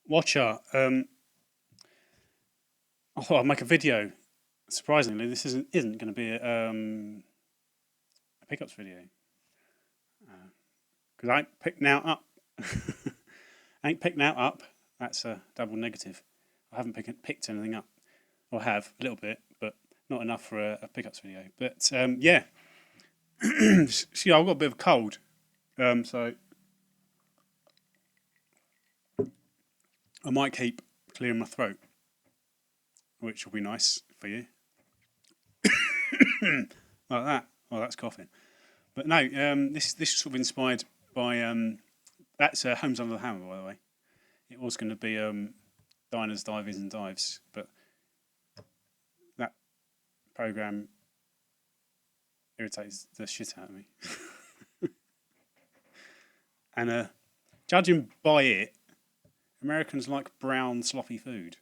Watcher. I thought I'd make a video. Surprisingly, this isn't going to be a pickups video because I ain't picked now up. I ain't picked now up. That's a double negative. I haven't picked anything up. Or have a little bit, but not enough for a pickups video. But yeah, see, I've got a bit of a cold, so I might keep clearing my throat, which will be nice for you. Like that. Oh, that's coughing. But no, this is sort of inspired by that's Homes Under the Hammer, by the way. It was going to be Diners, Divers and Dives, but that program irritates the shit out of me. And judging by it, Americans like brown, sloppy food.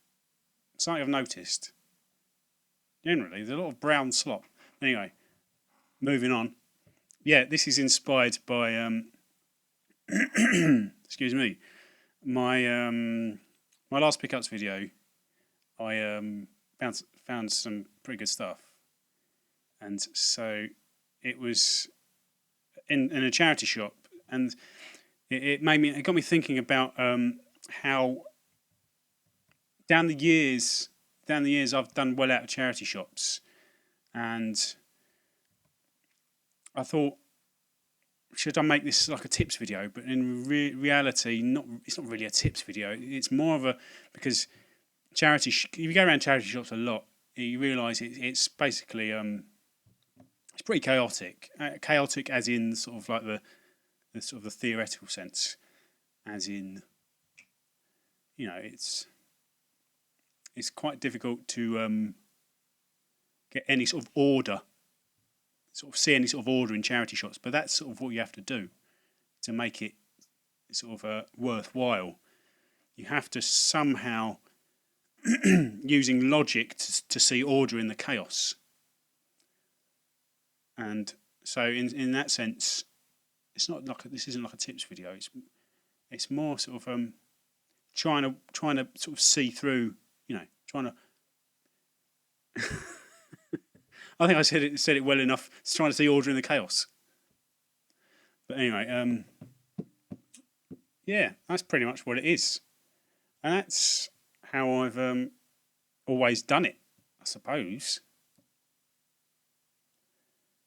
Something I've noticed. Generally, there's a lot of brown slop. Anyway, moving on. Yeah, this is inspired by excuse me, my my last pickups video. I found some pretty good stuff, and so it was in a charity shop, and it got me thinking about how down the years I've done well out of charity shops, and I thought, should I make this like a tips video? But in reality, it's not really a tips video. It's more of a, because if you go around charity shops a lot, you realise it's basically it's pretty chaotic. Chaotic as in sort of like the sort of the theoretical sense, as in, you know, it's quite difficult to get any sort of order. Sort of see any sort of order in charity shops, but that's sort of what you have to do to make it sort of worthwhile. You have to somehow, using logic, to see order in the chaos. And so, in that sense, it's not like this isn't like a tips video. It's more sort of trying to sort of see through. You know, trying to. I think I said it well enough. It's trying to see order in the chaos. But anyway, yeah, that's pretty much what it is, and that's how I've always done it, I suppose.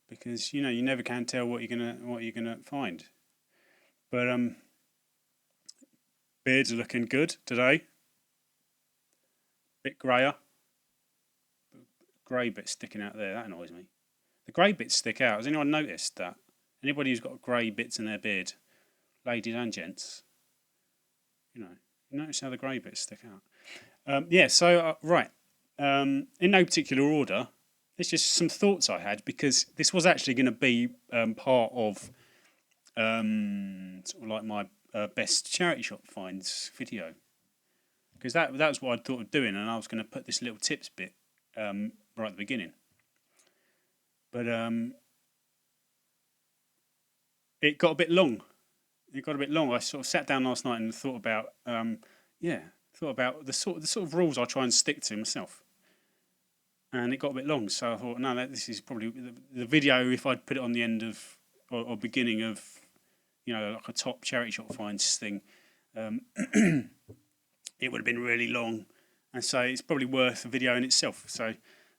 Because you know you never can tell what you're gonna find. But beards are looking good today. Bit greyer. Grey bit sticking out there, that annoys me. The grey bits stick out. Has anyone noticed that? Anybody who's got grey bits in their beard, ladies and gents, you notice how the grey bits stick out. Yeah, so right, in no particular order, it's just some thoughts I had, because this was actually going to be part of sort of like my best charity shop finds video, because that was what I thought of doing, and I was going to put this little tips bit right at the beginning, but it got a bit long. I sort of sat down last night and thought about the sort of rules I try and stick to myself, and it got a bit long. So I thought, no, this is probably the video. If I'd put it on the end of or beginning of, you know, like a top charity shop finds thing, it would have been really long, and so it's probably worth a video in itself. So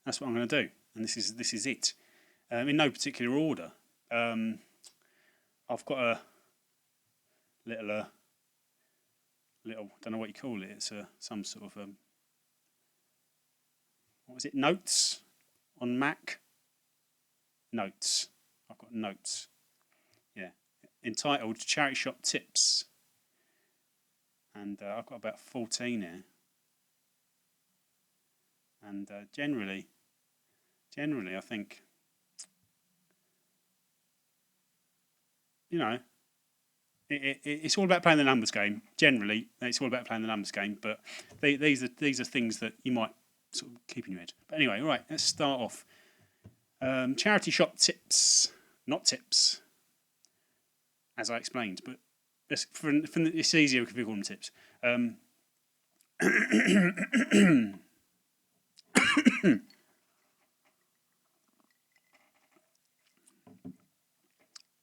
that's what I'm going to do, and this is it. In no particular order. I've got a little don't know what you call it. It's some sort of what was it? Notes on Mac. Notes. I've got notes. Yeah, entitled Charity Shop Tips, and I've got about 14 here. And generally, I think, you know, it's all about playing the numbers game. Generally, it's all about playing the numbers game. But these are things that you might sort of keep in your head. But anyway, all right, let's start off. Charity shop tips, not tips, as I explained. But it's easier if we call them tips.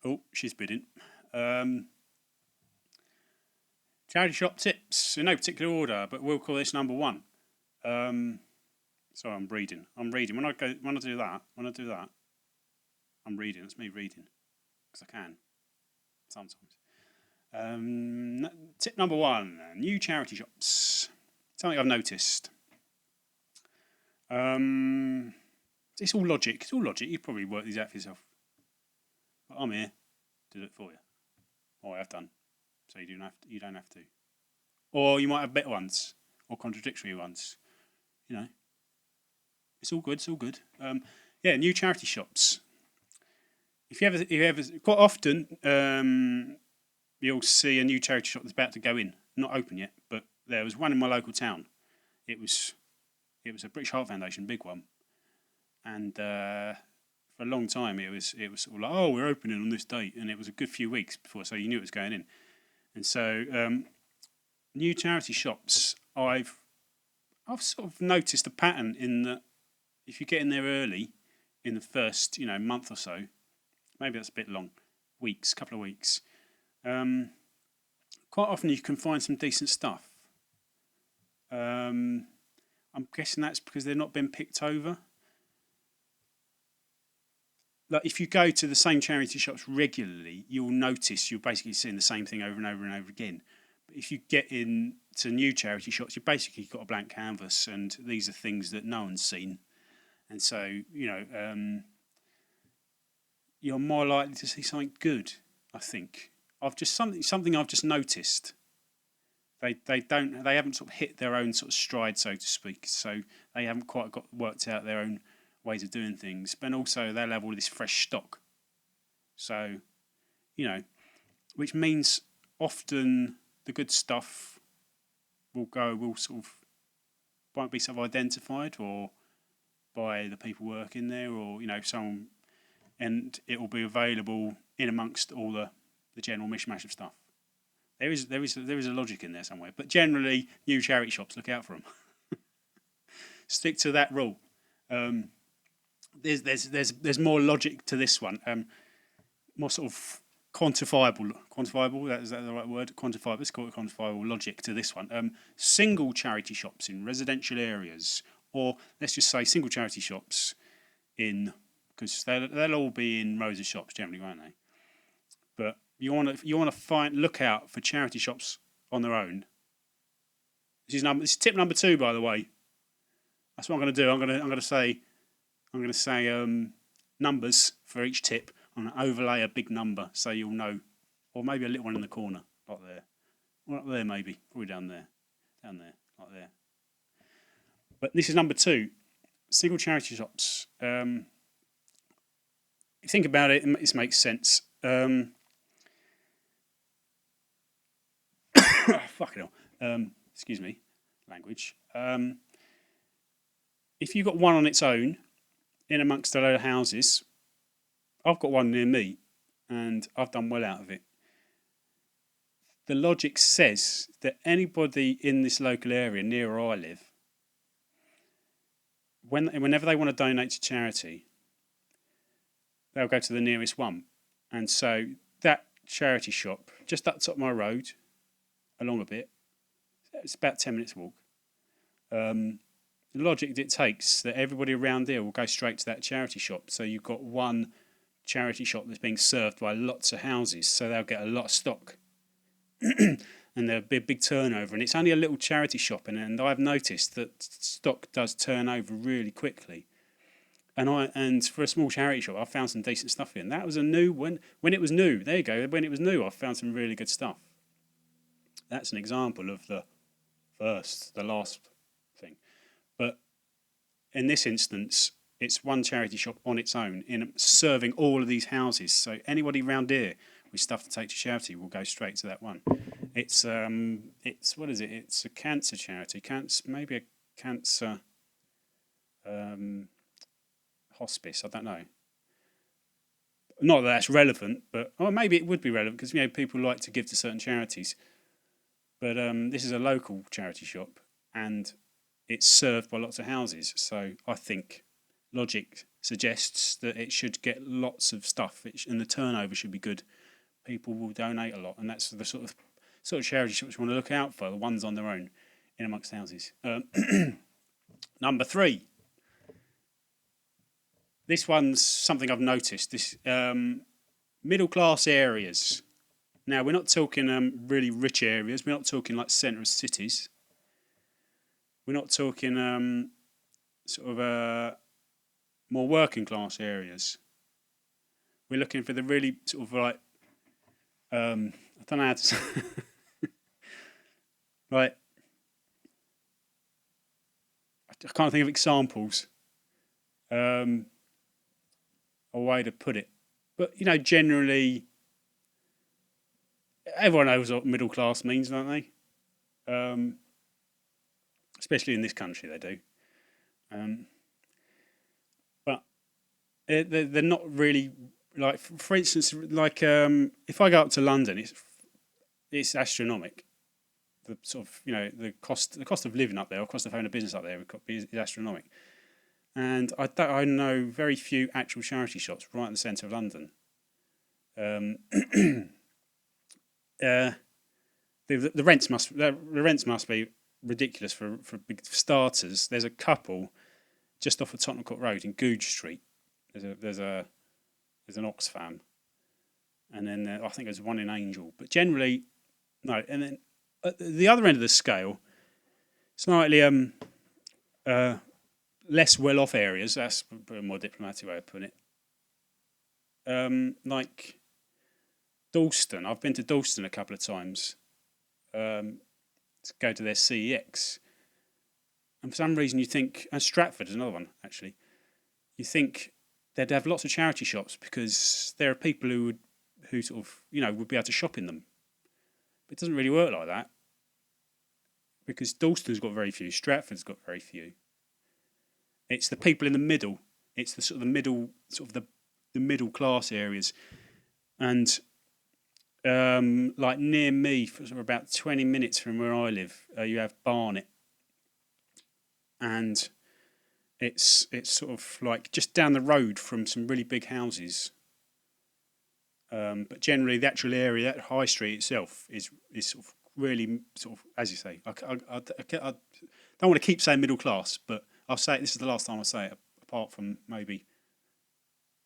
Oh, she's bidding. Charity shop tips in no particular order, but we'll call this number one. Sorry, I'm reading. When I do that, I'm reading. It's me reading because I can sometimes. Tip number one: new charity shops. Something I've noticed. It's all logic. It's all logic. You probably work these out for yourself. But I'm here to do it for you. Or I have done. So you don't have to. Or you might have better ones or contradictory ones. You know. It's all good. It's all good. New charity shops. If you ever, quite often, you'll see a new charity shop that's about to go in. Not open yet, but there was one in my local town. It was a British Heart Foundation, big one, and for a long time it was sort of like, oh, we're opening on this date, and it was a good few weeks before, so you knew it was going in. And so new charity shops, I've sort of noticed a pattern in that if you get in there early, in the first month or so, maybe that's a bit long, couple of weeks, quite often you can find some decent stuff. I'm guessing that's because they're not been picked over. Like if you go to the same charity shops regularly, you'll notice you're basically seeing the same thing over and over and over again. But if you get into new charity shops, you've basically got a blank canvas, and these are things that no one's seen. And so, you're more likely to see something good, I think. Something I've just noticed. They haven't sort of hit their own sort of stride, so to speak. So they haven't quite worked out their own ways of doing things. But also they'll have all this fresh stock. So, which means often the good stuff won't be sort of identified or by the people working there, or someone, and it will be available in amongst all the general mishmash of stuff. There is a logic in there somewhere, but generally new charity shops, look out for them. Stick to that rule. There's more logic to this one, more sort of quantifiable. Is that the right word? Quantifiable. Let's call it quantifiable logic to this one. Single charity shops in residential areas, or let's just say single charity shops because they'll all be in rows of shops generally, won't they? But you want to look out for charity shops on their own. This is tip number 2, by the way. That's what I'm going to do. I'm going to say numbers for each tip. I'm going to overlay a big number so you'll know, or maybe a little one in the corner, like there, or up there maybe, probably down there, like there. But this is number 2, single charity shops. Think about it, this makes sense. Fucking hell. Excuse me, language. If you've got one on its own, in amongst a load of houses, I've got one near me, and I've done well out of it. The logic says that anybody in this local area near where I live, whenever they want to donate to charity, they'll go to the nearest one. And so that charity shop, just up the top of my road, along a bit, it's about 10 minutes walk. The logic dictates that everybody around there will go straight to that charity shop. So you've got one charity shop that's being served by lots of houses, so they'll get a lot of stock. And there'll be a big turnover, and it's only a little charity shop, and I've noticed that stock does turn over really quickly. And for a small charity shop, I found some decent stuff in. That was a new when it was new. There you go. When it was new, I found some really good stuff. That's an example of the last thing. But in this instance, it's one charity shop on its own, in serving all of these houses. So anybody round here with stuff to take to charity will go straight to that one. It's what is it? It's a cancer charity. Maybe a cancer hospice. I don't know. Not that that's relevant, but maybe it would be relevant because people like to give to certain charities. But this is a local charity shop, and it's served by lots of houses. So I think logic suggests that it should get lots of stuff, and the turnover should be good. People will donate a lot, and that's the sort of charity shops you want to look out for, the ones on their own in amongst houses. Number 3. This one's something I've noticed. This middle class areas. Now, we're not talking really rich areas. We're not talking like centre of cities. We're not talking sort of more working class areas. We're looking for the really sort of like I don't know how to say like I can't think of examples. A way to put it, but generally, everyone knows what middle class means, don't they? Especially in this country, they do. But they're not really like, for instance, like if I go up to London, it's astronomical. The sort of the cost of living up there, or cost of having a business up there, is astronomical. And I know very few actual charity shops right in the centre of London. The rents must be ridiculous for big starters. There's a couple just off of Tottenham Court Road in Goodge Street. There's an Oxfam, and then I think there's one in Angel. But generally, no. And then at the other end of the scale, slightly less well-off areas. That's a more diplomatic way of putting it. Like Dalston. I've been to Dalston a couple of times to go to their CEX. And for some reason you think, and Stratford is another one actually, you think they'd have lots of charity shops because there are people who sort of, would be able to shop in them. But it doesn't really work like that, because Dalston's got very few, Stratford's got very few. It's the people in the middle. It's the sort of the middle class areas, and like near me, for about 20 minutes from where I live, you have Barnet, and it's sort of like just down the road from some really big houses. But generally, the actual area, that high street itself, is sort of really sort of, as you say, I don't want to keep saying middle class, but I'll say it, this is the last time I say it, apart from maybe,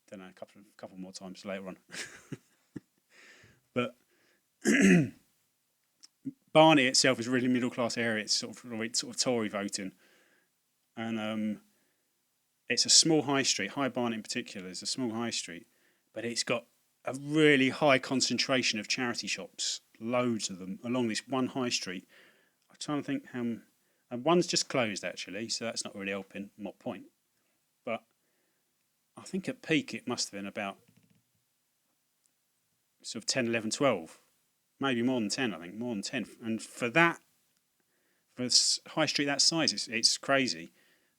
I don't know, a couple more times later on. But Barnet itself is a really middle class area. It's sort of Tory voting, and it's a small high street. High Barnet in particular is a small high street, but it's got a really high concentration of charity shops, loads of them along this one high street. I'm trying to think how, and one's just closed actually, so that's not really helping my point. But I think at peak it must have been about sort of 10, 11, 12, maybe more than 10. I think more than 10, and for a high street that size, it's crazy.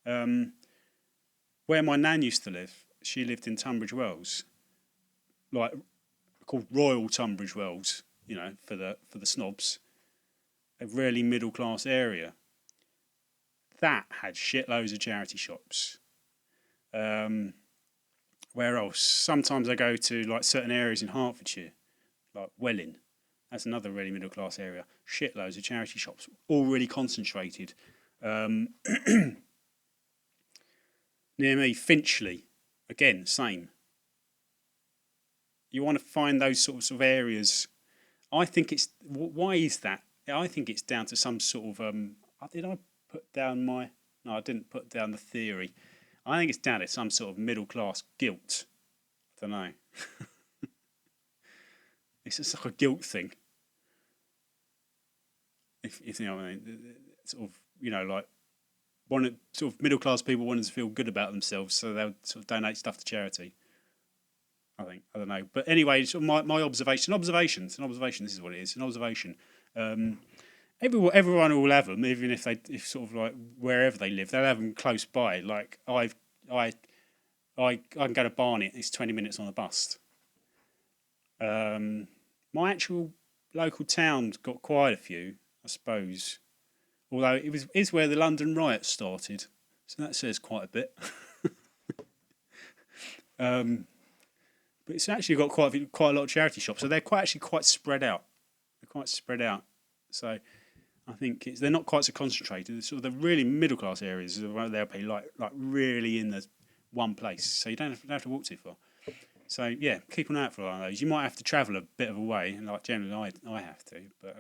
Where my nan used to live, she lived in Tunbridge Wells, like called Royal Tunbridge Wells, for the snobs, a really middle class area. That had shitloads of charity shops. Where else? Sometimes I go to like certain areas in Hertfordshire, like Welling. That's another really middle class area. Shitloads of charity shops, all really concentrated. Near me, Finchley, again, same. You want to find those sorts of areas. I think it's, why is that? I think it's down to some sort of, did I put down no, I didn't put down the theory. I think it's down to some sort of middle class guilt. I don't know. It's just like a guilt thing. If you know what I mean, sort of, like sort of middle class people wanting to feel good about themselves, so they'll sort of donate stuff to charity. I think, I don't know, but anyway, sort of my observation. This is what it is. An observation. Everyone will have them, even if sort of like wherever they live, they'll have them close by. Like I can go to Barnet. It's 20 minutes on a bus. My actual local town's got quite a few, I suppose. Although is where the London riots started, so that says quite a bit. But it's actually got quite a lot of charity shops, so they're quite spread out. They're quite spread out. So I think they're not quite so concentrated. It's sort of the really middle class areas where they'll be like really in the one place, so you don't have to walk too far. So yeah, keep an eye out for one of those. You might have to travel a bit of a way, and like generally I have to, but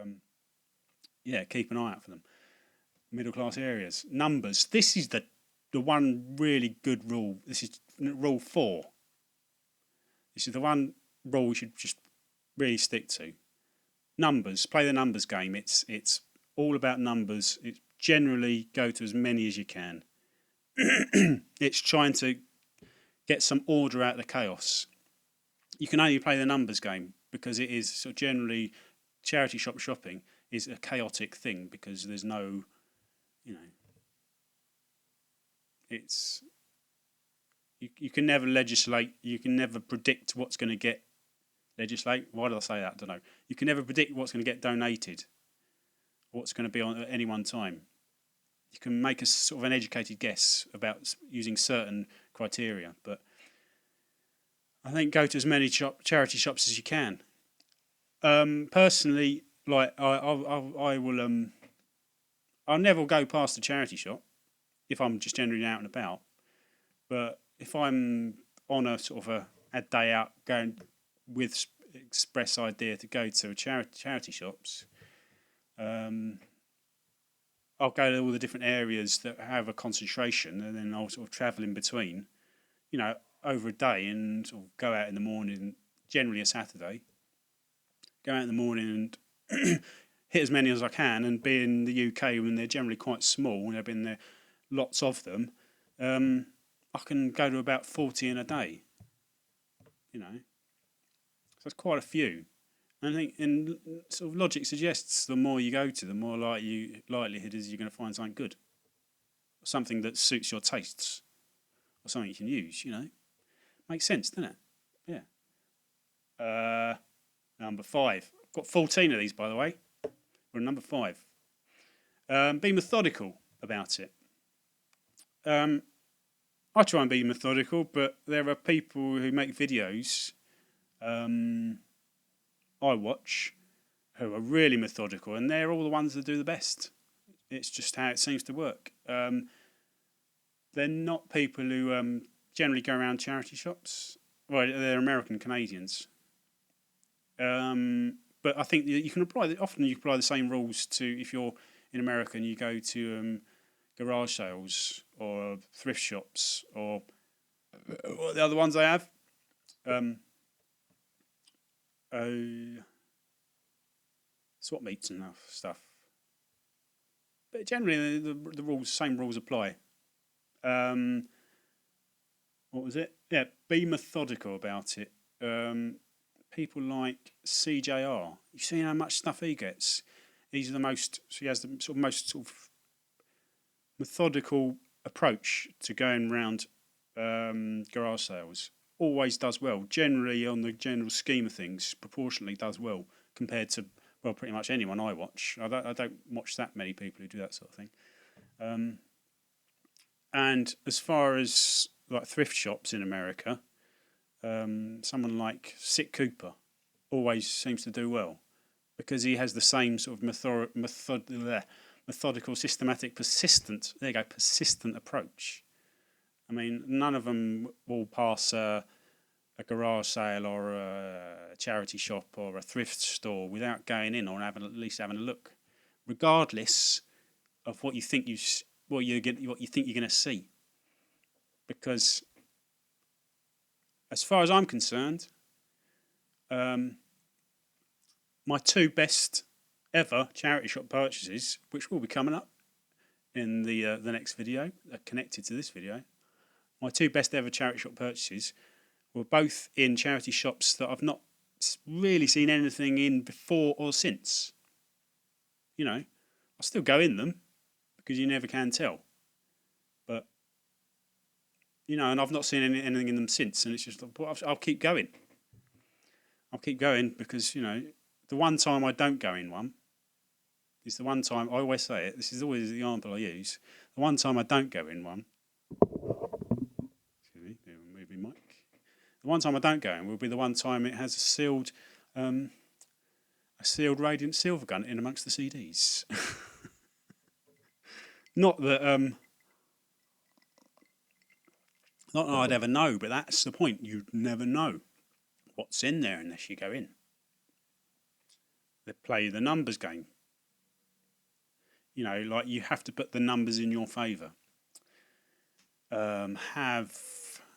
yeah, keep an eye out for them. Middle class areas. Numbers. This is the one really good rule. This is rule 4. This is the one rule we should just really stick to. Numbers. Play the numbers game. It's all about numbers. It's generally go to as many as you can. It's trying to get some order out of the chaos. You can only play the numbers game because it is sort of generally charity shop shopping is a chaotic thing because there's no, it's you can never legislate. You can never predict what's going to get legislate. Why did I say that? I don't know. You can never predict what's going to get donated, what's going to be on at any one time. You can make a sort of an educated guess about using certain criteria, but I think go to as many charity shops as you can. Personally, like I will I'll never go past a charity shop if I'm just generally out and about. But if I'm on a sort of a day out going with express idea to go to charity shops, I'll go to all the different areas that have a concentration, and then I'll sort of travel in between, over a day, and sort of go out in the morning, generally a Saturday. Go out in the morning and hit as many as I can, and be in the UK when they're generally quite small, and there have been there lots of them. I can go to about 40 in a day. So it's quite a few. And I think, and sort of logic suggests the more you go to, the more likelihood is you're going to find something good, something that suits your tastes, or something you can use. Makes sense, doesn't it? Yeah. Number 5. I've got 14 of these, by the way. We're on number 5. Be methodical about it. I try and be methodical, but there are people who make videos I watch who are really methodical, and they're all the ones that do the best. It's just how it seems to work. They're not people who generally go around charity shops. Well, they're American Canadians. But I think you can apply. Often you apply the same rules to if you're in America and you go to garage sales or thrift shops or what the other ones they have. Swap meets and stuff. But generally, the same rules apply. What was it? Yeah, be methodical about it. People like CJR. You see how much stuff he gets. He has the most methodical approach to going around garage sales. Always does well. Generally, on the general scheme of things, proportionally does well compared to pretty much anyone I watch. I don't watch that many people who do that sort of thing. And as far as like thrift shops in America, someone like Sick Cooper always seems to do well because he has the same sort of methodical, systematic, persistent approach. I mean, none of them will pass a garage sale or a charity shop or a thrift store without going in or at least having a look, regardless of what you think you're going to see. Because as far as I'm concerned, my 2 best ever charity shop purchases, which will be coming up in the next video, connected to this video, my 2 best ever charity shop purchases were both in charity shops that I've not really seen anything in before or since. I still go in them because you never can tell. But, and I've not seen anything in them since, and it's just, I'll keep going. I'll keep going because, the one time I don't go in one, It's the one time I always say it. This is always the example I use. The one time I don't go in one. Excuse me, moving mic. The one time I don't go in will be the one time it has a sealed radiant silver gun in amongst the CDs. Not that not that I'd ever know, but that's the point. You'd never know what's in there unless you go in. They play the numbers game. You know, like you have to put the numbers in your favour. Have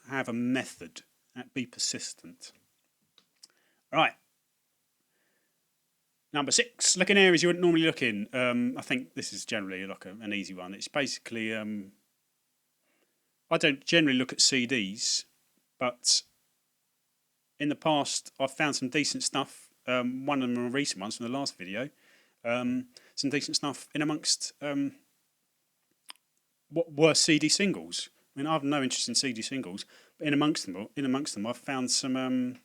a method. Be persistent. Right. Number 6. Look in areas you wouldn't normally look in. I think this is generally like an easy one. It's basically I don't generally look at CDs, but in the past I've found some decent stuff. One of the more recent ones from the last video. Some decent stuff in amongst what were CD singles. I mean, I have no interest in CD singles, but in amongst them, I've found some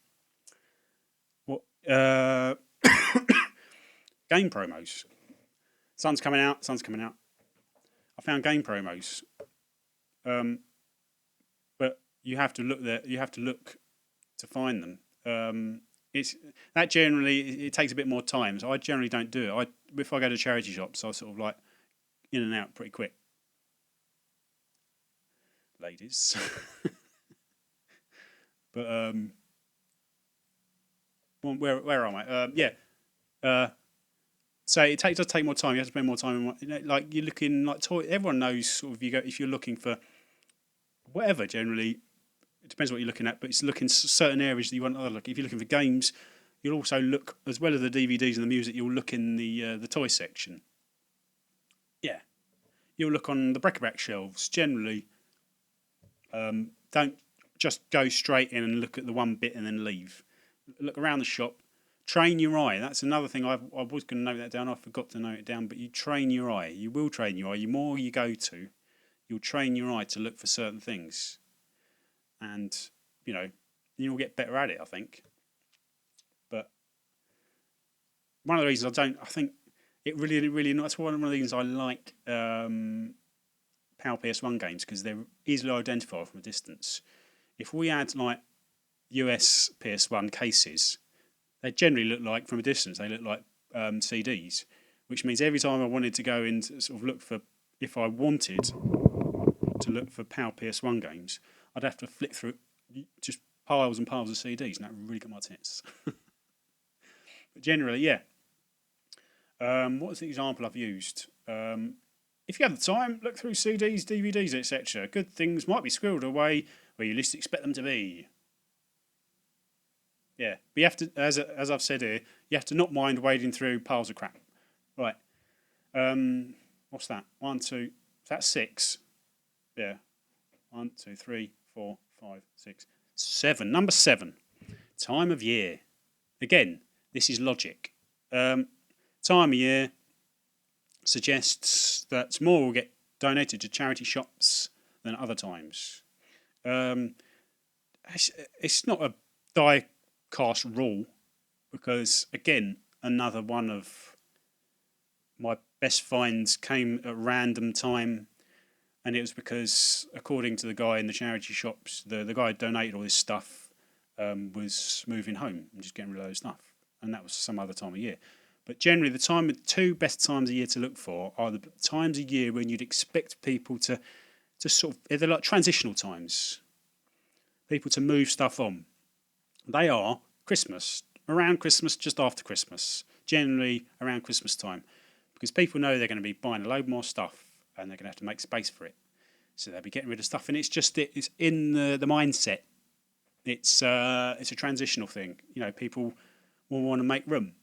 game promos. Sun's coming out. I found game promos, but you have to look there. You have to look to find them. It takes a bit more time, so I generally don't do it. If I go to charity shops, I sort of like in and out pretty quick. Ladies, but where am I? So it does take more time. You have to spend more time. Like you're looking like toy. Everyone knows sort of if you're looking for whatever. Generally, it depends what you're looking at, but it's looking certain areas that you want to look. If you're looking for games, you'll also look, as well as the DVDs and the music, you'll look in the toy section. Yeah, you'll look on the bric-a-brac shelves. Generally, don't just go straight in and look at the one bit and then leave. Look around the shop. Train your eye. That's another thing. I was going to note that down. I forgot to note it down. But you train your eye. You will train your eye. The more you go to, you'll train your eye to look for certain things. And, you'll get better at it, I think. But one of the reasons I think it really, that's one of the reasons I like PAL PS1 games, because they're easily identifiable from a distance. If we had, like, US PS1 cases, they generally look like, from a distance, they look like CDs, which means every time I wanted to go and sort of look for, if I wanted to look for PAL PS1 games, I'd have to flick through just piles and piles of CDs, and that would really got my tits. But generally, yeah. What was the example I've used? If you have the time, look through CDs, DVDs, etc. Good things might be squirreled away where you least expect them to be. Yeah, but you have to, as I've said here, you have to not mind wading through piles of crap. Right. What's that? 1, 2. That's 6. Yeah. 1, 2, 3, 4, 5, 6, 7. Number 7. Time of year. Again, this is logic. Time of year suggests that more will get donated to charity shops than other times. It's not a die-cast rule, because, again, another one of my best finds came at random time, and it was because, according to the guy in the charity shops, the guy who donated all this stuff was moving home and just getting rid of those stuff, and that was some other time of year. But generally, the two best times a year to look for are the times a year when you'd expect people to sort of, they're like transitional times, people to move stuff on. They are Christmas, around Christmas, just after Christmas, generally around Christmas time, because people know they're going to be buying a load more stuff and they're going to have to make space for it. So they'll be getting rid of stuff, and it's in the mindset. It's a transitional thing. People will want to make room,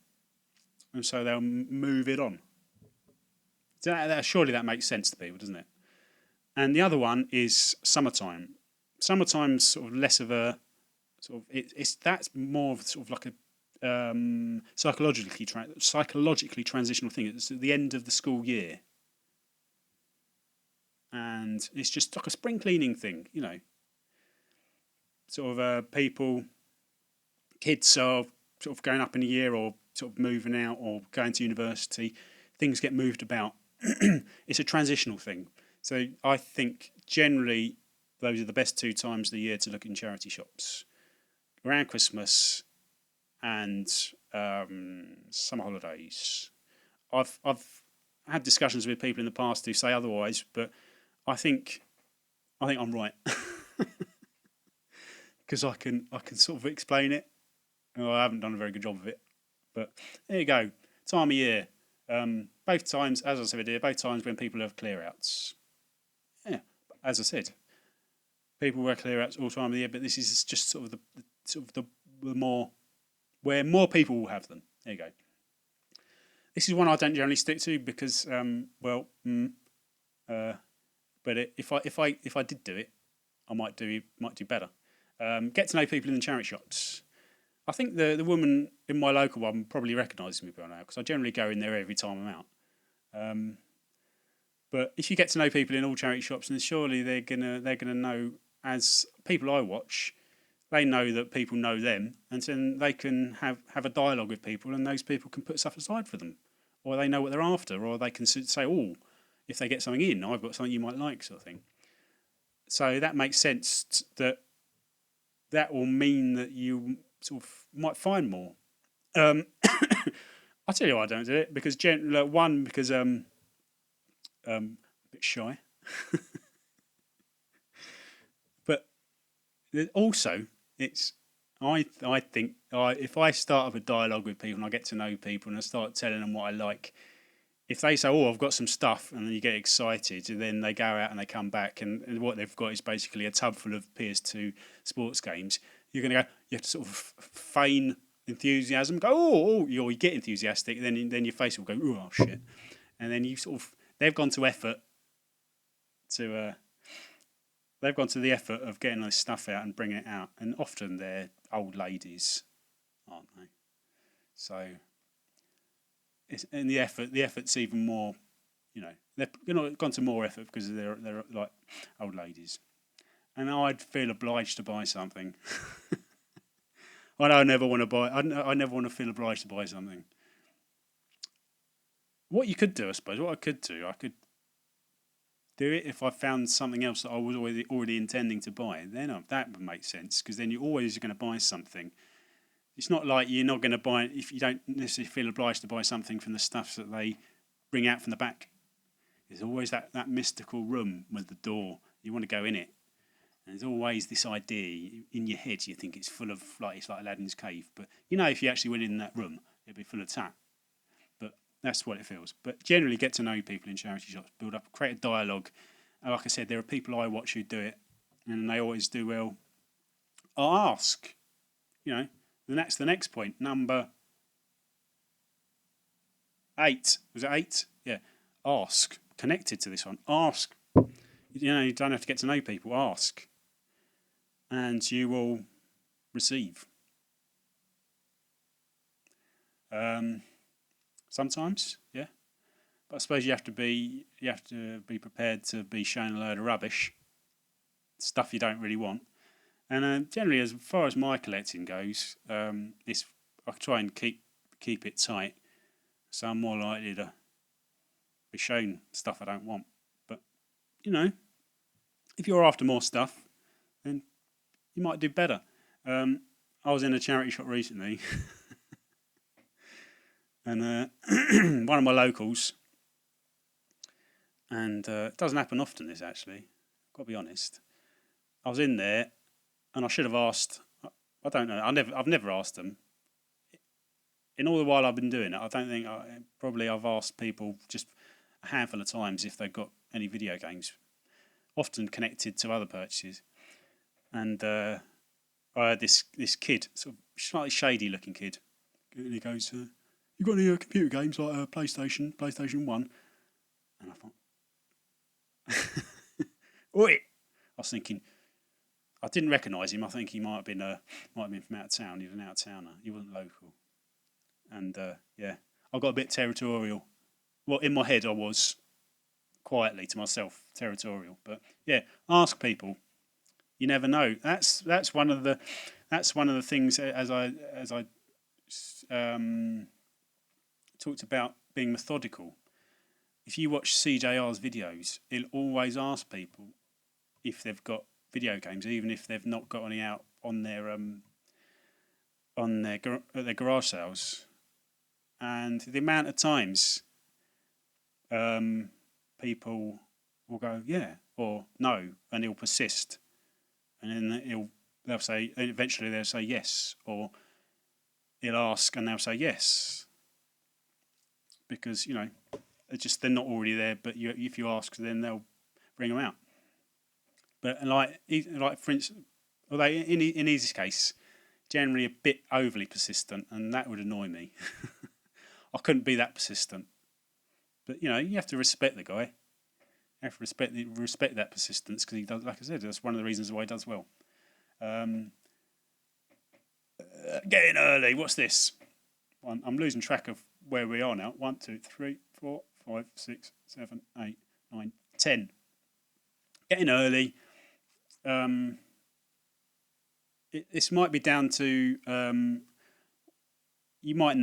and so they'll move it on. Surely that makes sense to people, doesn't it? And the other one is summertime. Summertime's sort of less of a sort of that's more of sort of like a psychologically transitional thing. It's at the end of the school year, and it's just like a spring cleaning thing, Sort of kids are sort of going up in a year, or sort of moving out, or going to university. things get moved about. It's a transitional thing. So I think generally those are the best 2 times of the year to look in charity shops. Around Christmas and summer holidays. I've had discussions with people in the past who say otherwise, but I think I'm right because I can sort of explain it. Well, I haven't done a very good job of it, but there you go. Time of year. Both times, as I said here, both times when people have clear outs. Yeah, as I said, people wear clear outs all time of the year, but this is just sort of the more where more people will have them. There you go. This is one I don't generally stick to because, but if I did do it, I might do better. Get to know people in the charity shops. I think the woman in my local one probably recognises me by now because I generally go in there every time I'm out. But if you get to know people in all charity shops, then surely they're gonna know, as people I watch, they know that people know them, and then they can have a dialogue with people, and those people can put stuff aside for them, or they know what they're after, or they can say, "Oh, if they get something in, I've got something you might like," sort of thing. So that makes sense. That will mean that you sort of might find more. I'll tell you why I don't do it because because a bit shy, but also it's I think if I start up a dialogue with people and I get to know people and I start telling them what I like, if they say, "Oh, I've got some stuff," and then you get excited, and then they go out and they come back, and what they've got is basically a tub full of PS2 sports games. You're going to go. You have to sort of feign enthusiasm. Go, "Oh," you get enthusiastic, and then your face will go, "Oh shit," and then you sort of they've gone to the effort of getting this stuff out and bringing it out, and often they're old ladies, aren't they? So. And the effort's even more, they've gone to more effort because they're like old ladies, and I'd feel obliged to buy something. I never want to buy. I never want to feel obliged to buy something. What you could do, I suppose, I could do it if I found something else that I was already intending to buy. Then that would make sense because then you're always going to buy something. It's not like you're not going to buy if you don't necessarily feel obliged to buy something from the stuff that they bring out from the back. There's always that mystical room with the door. You want to go in it. And there's always this idea in your head. You think it's full of, it's like Aladdin's cave. But, if you actually went in that room, it'd be full of tat. But that's what it feels. But generally get to know people in charity shops. Create a dialogue. And like I said, there are people I watch who do it. And they always do well. I'll ask, And that's the next point. Number 8. Was it 8? Yeah. Ask. Connected to this one. Ask. You don't have to get to know people. Ask. And you will receive. Sometimes, yeah. But I suppose you have to be prepared to be shown a load of rubbish. Stuff you don't really want. And generally, as far as my collecting goes, I try and keep it tight, so I'm more likely to be shown stuff I don't want. But if you're after more stuff, then you might do better. I was in a charity shop recently, and one of my locals, and it doesn't happen often. This actually, I've got to be honest. I was in there. And I should have asked. I don't know. I've never asked them. In all the while I've been doing it, I don't think I've asked people just a handful of times if they've got any video games, often connected to other purchases. And I had this kid, sort of slightly shady looking kid, and he goes, "You got any computer games like PlayStation 1?" And I thought, "Oi!" I was thinking. I didn't recognise him. I think he might have been from out of town. He was an out of towner. He wasn't local. And I got a bit territorial. Well, in my head, I was quietly to myself territorial. But yeah, ask people. You never know. That's one of the things as I talked about being methodical. if you watch CJR's videos, he'll always ask people if they've got video games, even if they've not got any out on their at their garage sales. And the amount of times people will go yeah or no, and he'll persist, and then they'll say eventually they'll say yes, or he'll ask and they'll say yes, because they're not already there. But if you ask, then they'll bring them out. But for instance, although in his case, generally a bit overly persistent, and that would annoy me. I couldn't be that persistent. But you have to respect the guy. You have to respect that persistence, because he does. Like I said, that's one of the reasons why he does well. Getting early. What's this? I'm losing track of where we are now. 1, 2, 3, 4, 5, 6, 7, 8, 9, 10. Getting early. This might be down to you might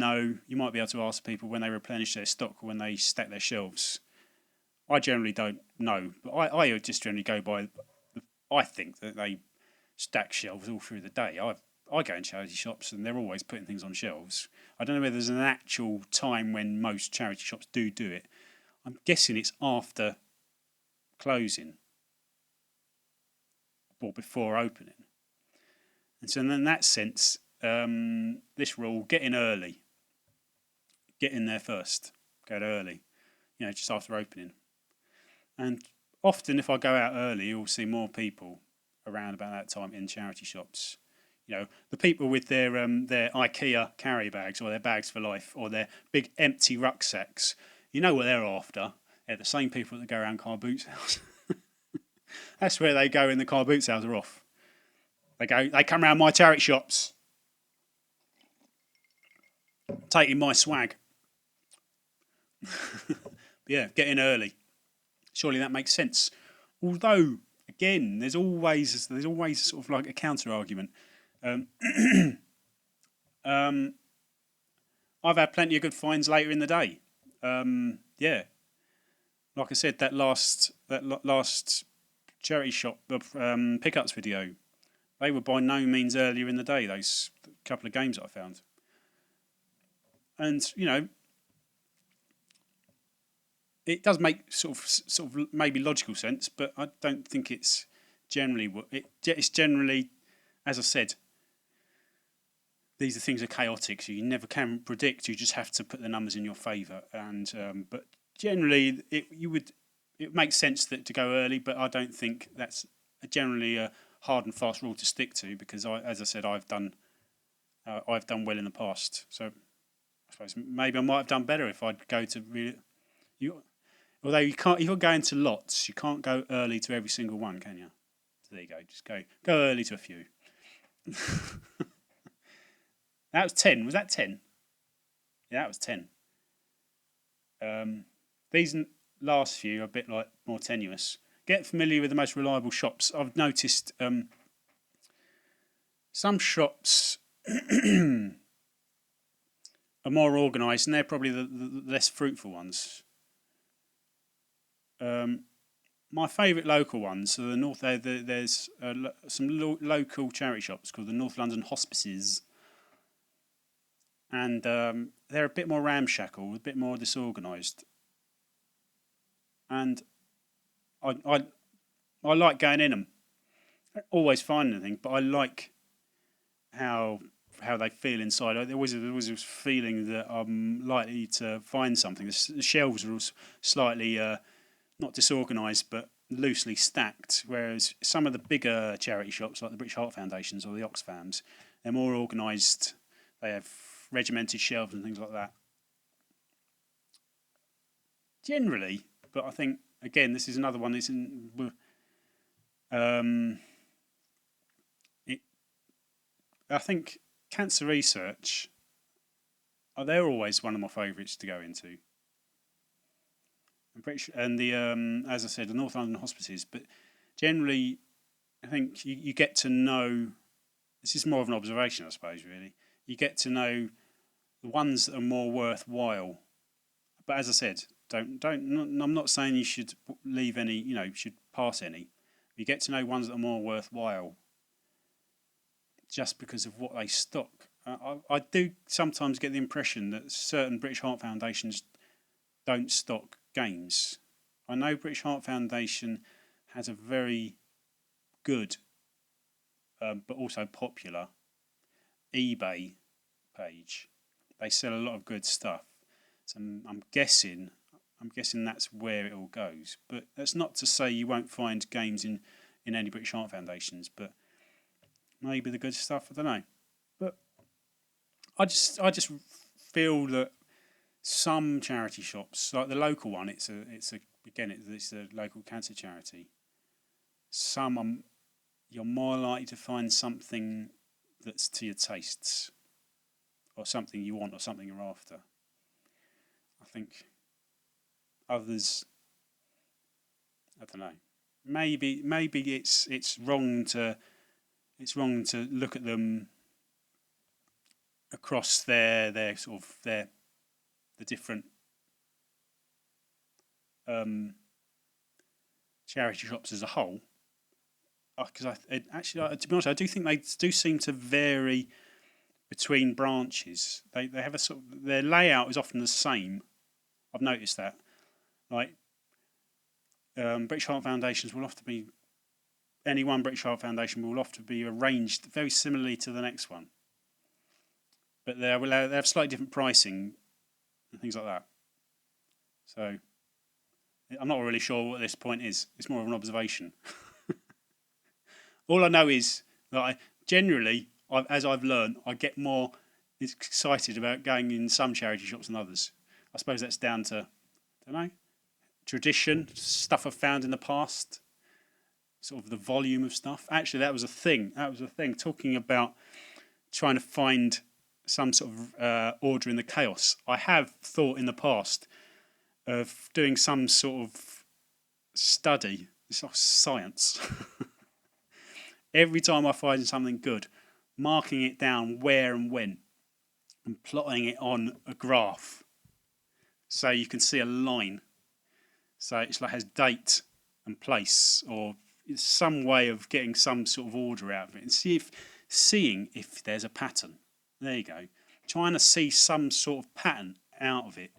be able to ask people when they replenish their stock or when they stack their shelves. I generally don't know, but I just generally go by. I think that they stack shelves all through the day. I go in charity shops and they're always putting things on shelves. I don't know whether there's an actual time when most charity shops do it. I'm guessing it's after closing or before opening. And so in that sense, this rule, get in early. Get in there first. Go early. Just after opening. And often if I go out early, you'll see more people around about that time in charity shops. The people with their IKEA carry bags, or their bags for life, or their big empty rucksacks. You know what they're after. They're the same people that go around car boot sales. That's where they go when the car boot sales are off. They come around my charity shops, taking my swag. Yeah, get in early. Surely that makes sense. Although, again, there's always sort of like a counter argument. I've had plenty of good finds later in the day. Yeah, like I said, that last charity shop pickups video, they were by no means earlier in the day. Those couple of games that I found, and it does make sort of maybe logical sense, but I don't think it's generally it's generally, as I said, these things are chaotic, so you never can predict. You just have to put the numbers in your favour, and but generally it makes sense to go early, but I don't think that's generally a hard and fast rule to stick to, because as I said, I've done well in the past. So I suppose maybe I might have done better if I'd go to although you can't, if you're going to lots, you can't go early to every single one, can you? So there you go. Just go early to a few. That was 10. Was that 10? Yeah, that was 10. These last few are a bit more tenuous. Get familiar with the most reliable shops. I've noticed some shops are more organised, and they're probably the less fruitful ones. My favourite local ones are the North. There's some local charity shops called the North London Hospices, and they're a bit more ramshackle, a bit more disorganised. And I like going in them. I don't always find anything, but I like how they feel inside. There was this feeling that I'm likely to find something. The shelves are all slightly not disorganised, but loosely stacked, whereas some of the bigger charity shops, like the British Heart Foundations or the Oxfams, they're more organised. They have regimented shelves and things like that. Generally, but I think, again, this is another one that's I think cancer research, they're always one of my favourites to go into. And the as I said, the North London Hospices, but generally, I think you get to know. This is more of an observation, I suppose. Really, you get to know the ones that are more worthwhile. But as I said, I'm not saying you should leave any. You should pass any. You get to know ones that are more worthwhile, just because of what they stock. I do sometimes get the impression that certain British Heart Foundations don't stock games. I know British Heart Foundation has a very good, but also popular eBay page. They sell a lot of good stuff. So I'm guessing that's where it all goes. But that's not to say you won't find games in any British Heart Foundations, but maybe the good stuff, I don't know. But I just feel that some charity shops, like the local one, it's a local cancer charity. You're more likely to find something that's to your tastes, or something you want, or something you're after. I think others, I don't know. Maybe it's wrong to look at them across their the different charity shops as a whole. Because to be honest, I do think they do seem to vary between branches. They have their layout is often the same. I've noticed that. Like British Heart Foundations will often be, any one British Heart Foundation will often be arranged very similarly to the next one, but they have slightly different pricing and things like that. So I'm not really sure what this point is. It's more of an observation. All I know is that as I've learned, I get more excited about going in some charity shops than others. I suppose that's down to, I don't know, tradition, stuff I've found in the past, sort of the volume of stuff. Actually, that was a thing. Talking about trying to find some sort of order in the chaos. I have thought in the past of doing some sort of study, sort of science. Every time I find something good, marking it down where and when, and plotting it on a graph, so you can see a line. So it's like has date and place, or some way of getting some sort of order out of it, and seeing if there's a pattern. There you go. Trying to see some sort of pattern out of it.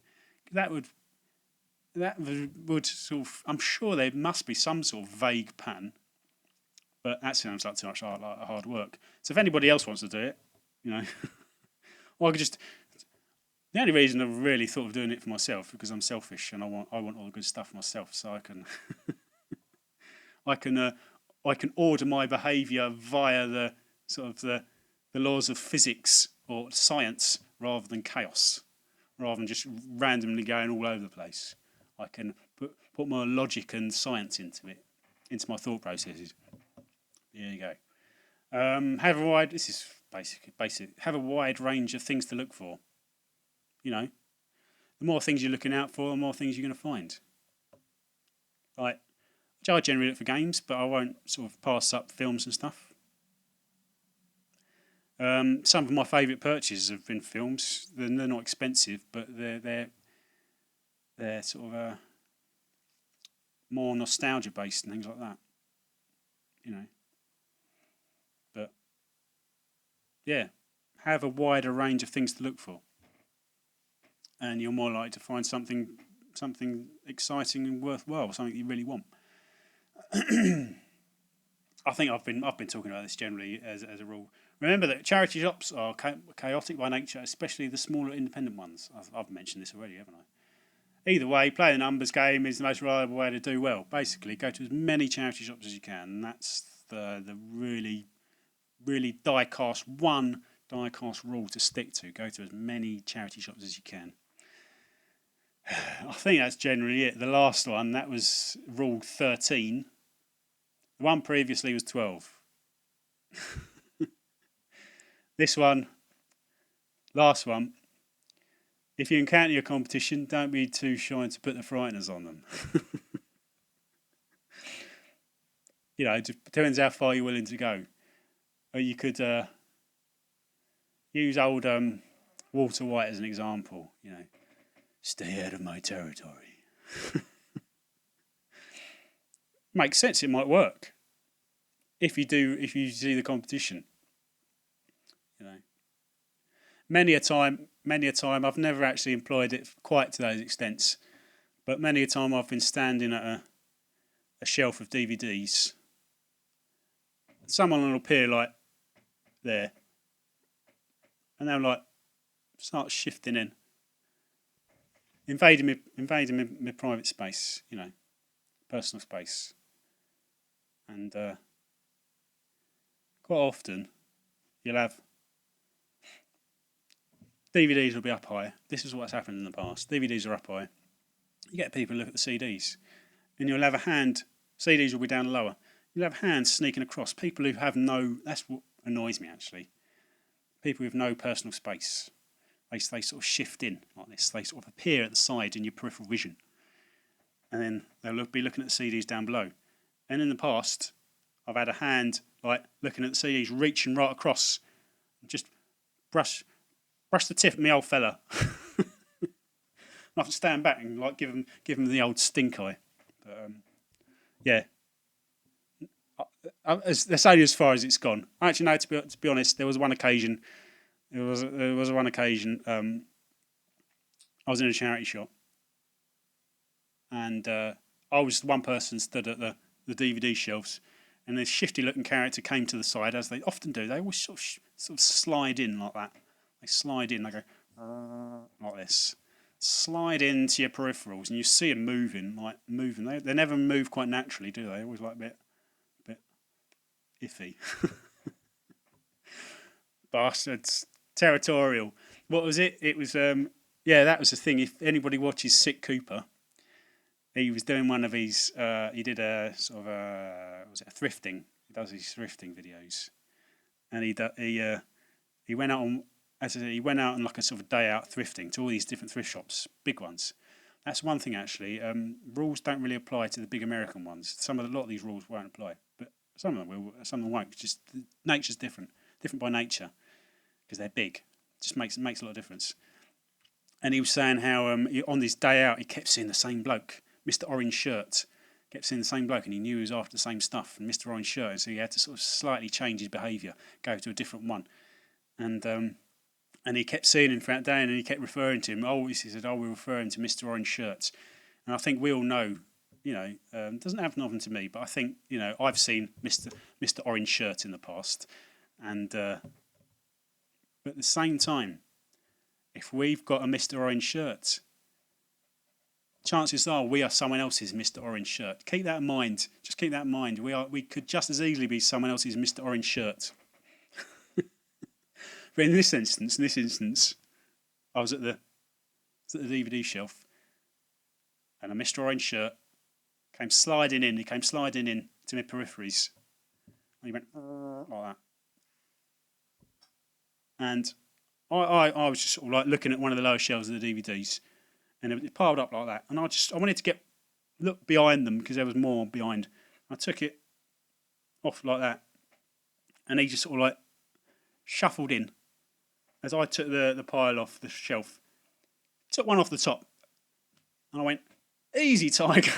That would sort of. I'm sure there must be some sort of vague pattern. But that sounds like too much hard work. So if anybody else wants to do it, or I could just. The only reason I've really thought of doing it for myself because I'm selfish and I want all the good stuff for myself, so I can I can order my behaviour via the sort of the laws of physics or science rather than chaos, rather than just randomly going all over the place. I can put more logic and science into my thought processes. There you go. This is basic. Have a wide range of things to look for. The more things you're looking out for, the more things you're going to find. Like, I generally look for games, but I won't sort of pass up films and stuff. Some of my favourite purchases have been films. They're not expensive, but they're sort of more nostalgia based and things like that. But yeah, have a wider range of things to look for, and you're more likely to find something exciting and worthwhile, something you really want. I think I've been talking about this generally as a rule. Remember that charity shops are chaotic by nature, especially the smaller independent ones. I've mentioned this already, haven't I? Either way, play the numbers game is the most reliable way to do well. Basically, go to as many charity shops as you can. And that's the really, really die-cast rule to stick to. Go to as many charity shops as you can. I think that's generally it. The last one, that was rule 13. The one previously was 12. This one, last one. If you encounter your competition, don't be too shy to put the frighteners on them. It depends how far you're willing to go. Or you could use old Walter White as an example. Stay out of my territory. Makes sense. It might work if you see the competition. You know, many a time. I've never actually employed it quite to those extents, but many a time I've been standing at a shelf of DVDs. Someone will appear like there, and they'll like start shifting in, invading my private space, personal space, and quite often you'll have DVDs will be up high. This is what's happened in the past. DVDs are up high. You get people look at the CDs, and you'll have a hand. CDs will be down lower. You'll have hands sneaking across. People who have no. That's what annoys me actually. People with no personal space. They sort of shift in like this. They sort of appear at the side in your peripheral vision, and then they'll be looking at the CDs down below. And in the past, I've had a hand like looking at the CDs, reaching right across, just brush the tip of me old fella. I have to stand back and like give him the old stink eye. But yeah, that's only as far as it's gone. Actually, no. To be honest, there was one occasion. There was one occasion. I was in a charity shop, and I was one person stood at the DVD shelves, and this shifty-looking character came to the side, as they often do. They always sort of slide in like that. They slide in. They go like this. Slide into your peripherals, and you see them moving. They never move quite naturally, do they? Always like a bit iffy. Bastards. Territorial. What was it? It was that was the thing. If anybody watches Sick Cooper, he was doing one of his. He did a sort of was it a thrifting? He does these thrifting videos, and he went out on. As I said, he went out on like a sort of day out thrifting to all these different thrift shops, big ones. That's one thing actually. Rules don't really apply to the big American ones. A lot of these rules won't apply, but some of them will. Some of them won't. Just nature's different by nature, because they're big. Just makes a lot of difference. And he was saying how on this day out he kept seeing the same bloke, Mr. Orange Shirt. Kept seeing the same bloke, and he knew he was after the same stuff, and Mr. Orange Shirt. So he had to sort of slightly change his behaviour, go to a different one, and he kept seeing him throughout the day, and he kept referring to him. He said, we're referring to Mr. Orange Shirts. And I think we all know, it doesn't happen often to me, but I think, I've seen Mr. Orange Shirt in the past. And but at the same time, if we've got a Mr. Orange Shirt, chances are we are someone else's Mr. Orange Shirt. Keep that in mind. Just keep that in mind. We could just as easily be someone else's Mr. Orange Shirt. But in this instance, I was at the DVD shelf, and a Mr. Orange Shirt came sliding in. He came sliding in to my peripheries, and he went like that. And I was just sort of like looking at one of the lower shelves of the DVDs, and it piled up like that. And I wanted to look behind them because there was more behind. I took it off like that, and he just sort of like shuffled in. As I took the pile off the shelf, took one off the top, and I went, "Easy, Tiger."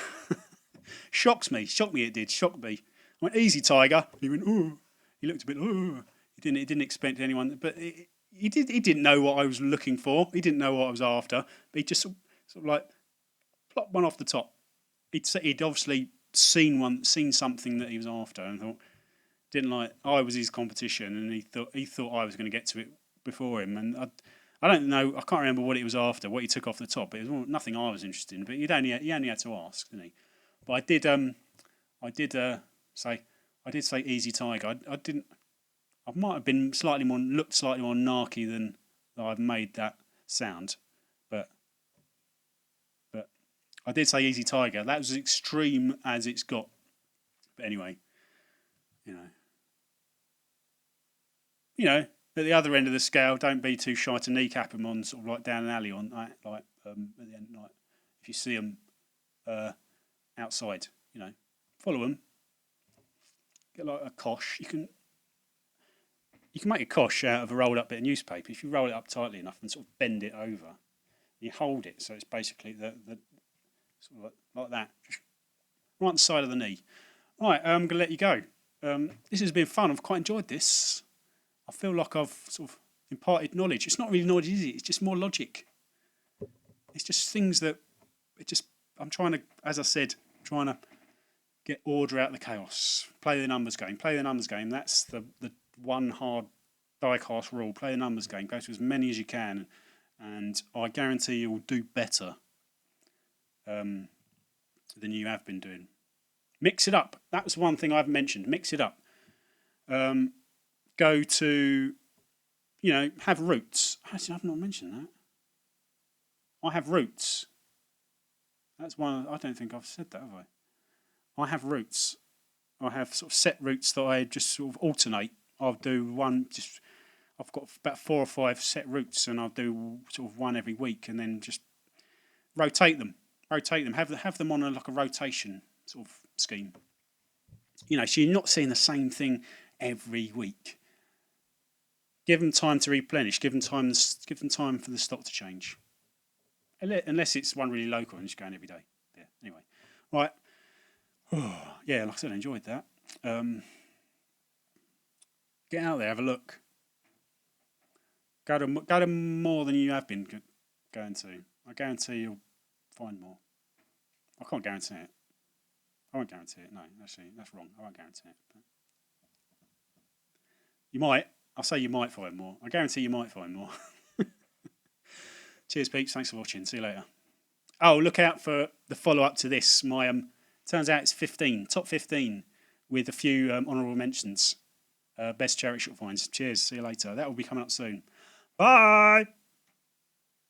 Shocked me it did, shocked me. I went, "Easy, Tiger." He went, "Ooh." He looked a bit, "Ooh." He didn't expect anyone, but he didn't know what I was looking for. He didn't know what I was after, but he just sort of like plopped one off the top. He'd obviously seen something that he was after, and thought, didn't like I was his competition, and he thought I was going to get to it before him, and I don't know. I can't remember what it was after, what he took off the top. It was nothing I was interested in, but he only had to ask, didn't he? But I did say "Easy, Tiger." I might have been looked slightly more narky than I've made that sound, but I did say "Easy, Tiger." That was as extreme as it's got. But anyway, at the other end of the scale, don't be too shy to kneecap them on sort of like down an alley on at the end, like if you see them outside, follow them. Get like a kosh. You can make a kosh out of a rolled up bit of newspaper if you roll it up tightly enough and sort of bend it over. You hold it so it's basically sort of like that, just right on the side of the knee. Right, I'm going to let you go. This has been fun. I've quite enjoyed this. I feel like I've sort of imparted knowledge. It's not really knowledge, is it? It's just more logic. It's just things that I'm trying to, as I said, trying to get order out of the chaos. Play the numbers game. Play the numbers game. That's the one hard die-cast rule. Play the numbers game. Go to as many as you can, and I guarantee you will do better than you have been doing. Mix it up. That was one thing I've mentioned. Mix it up. Go to, have roots. Actually, I've not mentioned that. I have roots. That's one. I don't think I've said that, have I? I have roots. I have sort of set routes that I just sort of alternate. I'll do one. I've got about 4 or 5 set routes, and I'll do sort of one every week, and then just rotate them. Have them on like a rotation sort of scheme. So you're not seeing the same thing every week. Give them time to replenish. Give them time for the stock to change. Unless it's one really local and just going every day. Yeah. Anyway, right. Yeah, like I said, I enjoyed that. Get out there, have a look. Go to more than you have been going to. I guarantee you'll find more. I can't guarantee it. I won't guarantee it. No, actually, that's wrong. I won't guarantee it. But you might. I'll say you might find more. I guarantee you might find more. Cheers, Pete. Thanks for watching. See you later. Oh, look out for the follow-up to this. My turns out it's 15, top 15, with a few honourable mentions. Best charity shop finds. Cheers. See you later. That will be coming up soon. Bye.